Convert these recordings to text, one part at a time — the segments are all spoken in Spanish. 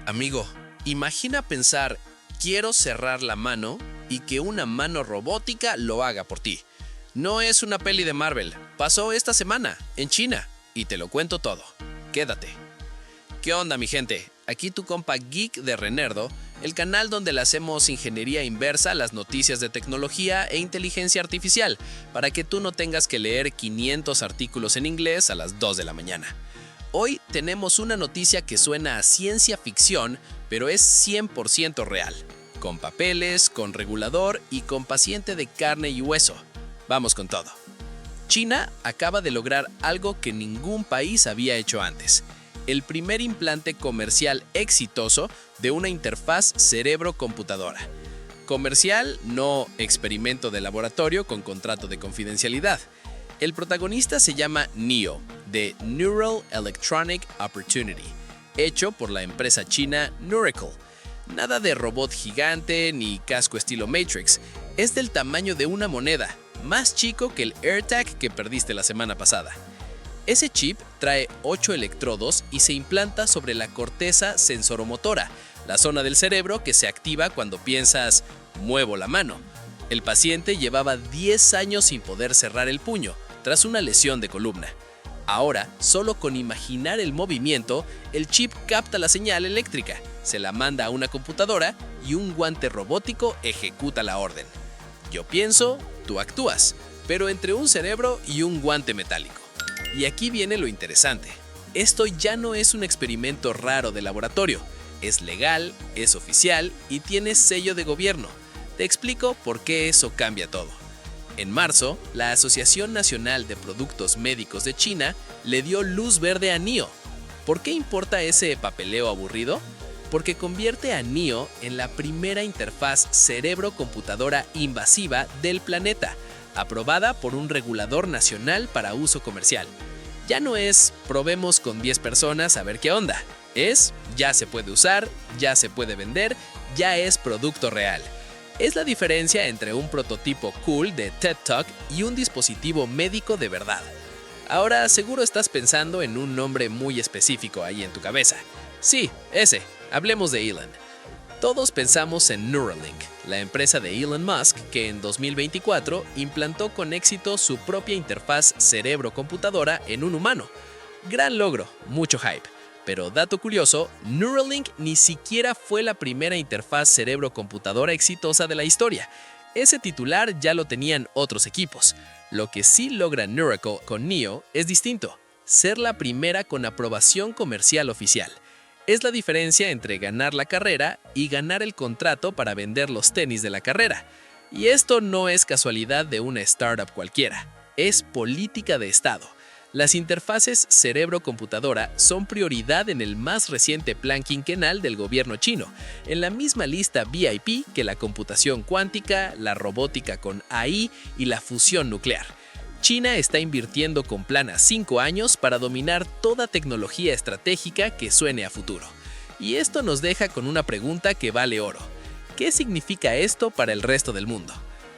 Amigo, imagina pensar, quiero cerrar la mano y que una mano robótica lo haga por ti. No es una peli de Marvel, pasó esta semana, en China, y te lo cuento todo. Quédate. ¿Qué onda, mi gente? Aquí tu compa Geek de Renerdo, el canal donde le hacemos ingeniería inversa a las noticias de tecnología e inteligencia artificial, para que tú no tengas que leer 500 artículos en inglés a las 2 de la mañana. Hoy tenemos una noticia que suena a ciencia ficción, pero es 100% real. Con papeles, con regulador y con paciente de carne y hueso. Vamos con todo. China acaba de lograr algo que ningún país había hecho antes. El primer implante comercial exitoso de una interfaz cerebro-computadora. Comercial, no experimento de laboratorio con contrato de confidencialidad. El protagonista se llama NEO, de Neural Electronic Opportunity, hecho por la empresa china Neuracle. Nada de robot gigante ni casco estilo Matrix, es del tamaño de una moneda, más chico que el AirTag que perdiste la semana pasada. Ese chip trae 8 electrodos y se implanta sobre la corteza sensoromotora, la zona del cerebro que se activa cuando piensas, muevo la mano. El paciente llevaba 10 años sin poder cerrar el puño, tras una lesión de columna. Ahora, solo con imaginar el movimiento, el chip capta la señal eléctrica, se la manda a una computadora y un guante robótico ejecuta la orden. Yo pienso, tú actúas, pero entre un cerebro y un guante metálico. Y aquí viene lo interesante. Esto ya no es un experimento raro de laboratorio. Es legal, es oficial y tiene sello de gobierno. Te explico por qué eso cambia todo. En marzo, la Asociación Nacional de Productos Médicos de China le dio luz verde a NEO. ¿Por qué importa ese papeleo aburrido? Porque convierte a NEO en la primera interfaz cerebro-computadora invasiva del planeta, aprobada por un regulador nacional para uso comercial. Ya no es probemos con 10 personas a ver qué onda. Es ya se puede usar, ya se puede vender, ya es producto real. Es la diferencia entre un prototipo cool de TED Talk y un dispositivo médico de verdad. Ahora seguro estás pensando en un nombre muy específico ahí en tu cabeza. Sí, ese. Hablemos de Elon. Todos pensamos en Neuralink, la empresa de Elon Musk que en 2024 implantó con éxito su propia interfaz cerebro-computadora en un humano. Gran logro, mucho hype. Pero dato curioso, Neuralink ni siquiera fue la primera interfaz cerebro-computadora exitosa de la historia. Ese titular ya lo tenían otros equipos. Lo que sí logra Neuracle con NEO es distinto, ser la primera con aprobación comercial oficial. Es la diferencia entre ganar la carrera y ganar el contrato para vender los tenis de la carrera. Y esto no es casualidad de una startup cualquiera, es política de Estado. Las interfaces cerebro-computadora son prioridad en el más reciente plan quinquenal del gobierno chino, en la misma lista VIP que la computación cuántica, la robótica con AI y la fusión nuclear. China está invirtiendo con plan a 5 años para dominar toda tecnología estratégica que suene a futuro. Y esto nos deja con una pregunta que vale oro. ¿Qué significa esto para el resto del mundo?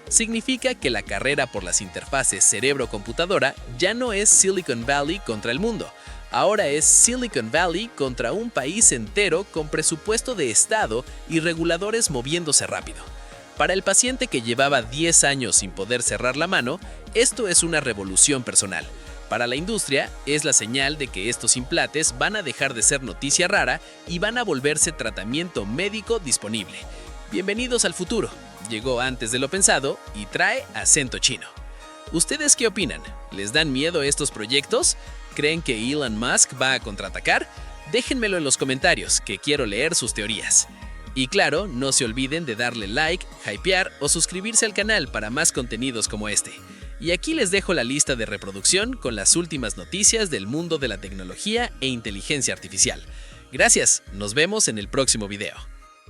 Significa que la carrera por las interfaces cerebro-computadora ya no es Silicon Valley contra el mundo. Ahora es Silicon Valley contra un país entero con presupuesto de Estado y reguladores moviéndose rápido. Para el paciente que llevaba 10 años sin poder cerrar la mano, esto es una revolución personal. Para la industria, es la señal de que estos implantes van a dejar de ser noticia rara y van a volverse tratamiento médico disponible. Bienvenidos al futuro. Llegó antes de lo pensado y trae acento chino. ¿Ustedes qué opinan? ¿Les dan miedo estos proyectos? ¿Creen que Elon Musk va a contraatacar? Déjenmelo en los comentarios, que quiero leer sus teorías. Y claro, no se olviden de darle like, hypear o suscribirse al canal para más contenidos como este. Y aquí les dejo la lista de reproducción con las últimas noticias del mundo de la tecnología e inteligencia artificial. Gracias, nos vemos en el próximo video.